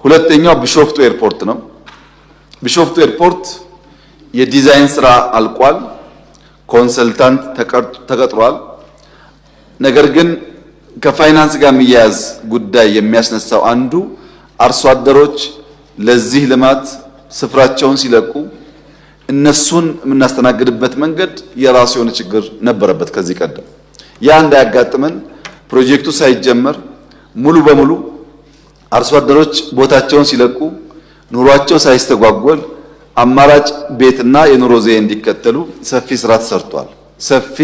ሁለተኛው ቢሾፍቱ ኤርፖርት ነው። ቢሾፍቱ ኤርፖርት የዲዛይን ስራ አልቋል። ኮንሰልታንት ተቀጥሯል። ነገር ግን ከፋይናንስ ጋር የሚያያዝ ጉዳይ የሚያስነሳው አንዱ አርሶ አደሮች ለዚህ ልማት ስፍራቸውን ሲለቁ እነሱን የምናስተናግድበት መንገድ የራሱ የሆነ ችግር ነበረበት ከዚህ ቀደም። ያ እንዳያጋጥመን ፕሮጀክቱ ሳይጀመር ሙሉ በሙሉ አርሶ አደሮች ቦታቸውን ሲለቁ ኑሯቸው ሳይስተጓጎል አማራጭ ቤትና የኑሮ ዘዬ እንዲከተሉ ሰፊ ስራ ተሰርቷል። ሰፊ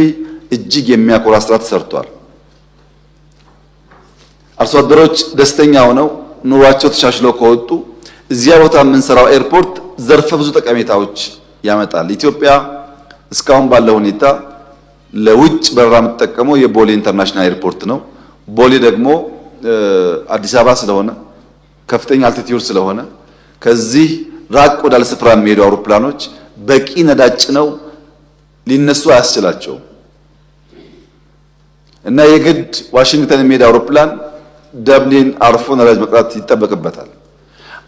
እጅግ የሚያኮራ ስራ ተሰርቷል። አርሶ አደሮች ደስተኛ ሆነው ኑሯቸው ተሻሽለው ከወጡ እዚያ ቦታ የምንሰራው ኤርፖርት ዘርፈ ብዙ ጠቀሜታዎች ያመጣል። ኢትዮጵያ እስካሁን ባለው ሁኔታ ለውጭ በረራ የምትጠቀመው የቦሌ ኢንተርናሽናል ኤርፖርት ነው። ቦሌ ደግሞ አዲስ አበባ ስለሆነ ከፍተኛ አልቲቲዩድ ስለሆነ ከዚህ ራቅ ወዳለ ስፍራ የሚሄዱ አውሮፕላኖች በቂ ነዳጅ ነው ሊነሱ አያስችላቸው እና የግድ ዋሽንግተን የሚሄድ አውሮፕላን ደብሊን አርፎ ነዳጅ መቅዳት ይጠበቅበታል።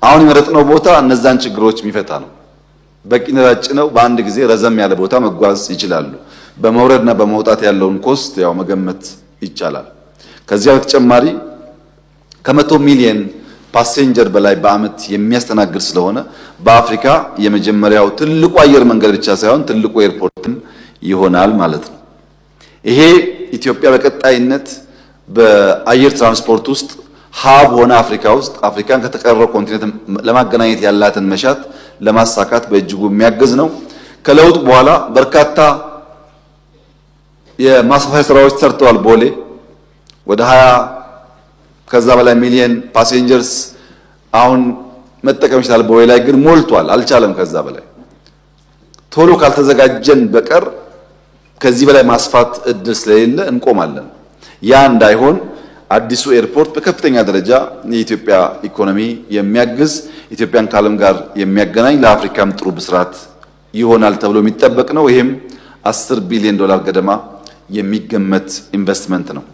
አሁን የመረጥነው ቦታ እነዛን ችግሮች የሚፈታ ነው። በቂ ነዳጅ ነው በአንድ ጊዜ ረዘም ያለ ቦታ መጓዝ ይችላሉ። በመውረድና በመውጣት ያለውን ኮስት ያው መገመት ይቻላል። ከዚያ በተጨማሪ ከ100 ሚሊዮን ፓሴንጀር በላይ በአመት የሚያስተናግድ ስለሆነ በአፍሪካ የመጀመሪያው ትልቁ አየር መንገድ ብቻ ሳይሆን ትልቁ ኤርፖርትም ይሆናል ማለት ነው። ይሄ ኢትዮጵያ በቀጣይነት በአየር ትራንስፖርት ውስጥ ሀብ ሆነ አፍሪካ ውስጥ አፍሪካን ከተቀረው ኮንቲኔንት ለማገናኘት ያላትን መሻት ለማሳካት በእጅጉ የሚያግዝ ነው። ከለውጥ በኋላ በርካታ የማስፋፊያ ስራዎች ተሰርተዋል። ቦሌ ወደ 20 ከዛ በላይ ሚሊዮን ፓሴንጀርስ አሁን መጠቀም ይችላል። ቦሌ ላይ ግን ሞልቷል፣ አልቻለም። ከዛ በላይ ቶሎ ካልተዘጋጀን በቀር ከዚህ በላይ ማስፋት እድል ስለሌለ እንቆማለን። ያ እንዳይሆን አዲሱ ኤርፖርት በከፍተኛ ደረጃ የኢትዮጵያ ኢኮኖሚ የሚያግዝ ኢትዮጵያን ከዓለም ጋር የሚያገናኝ ለአፍሪካም ጥሩ ብስራት ይሆናል ተብሎ የሚጠበቅ ነው። ይሄም $10 ቢሊዮን ገደማ የሚገመት ኢንቨስትመንት ነው።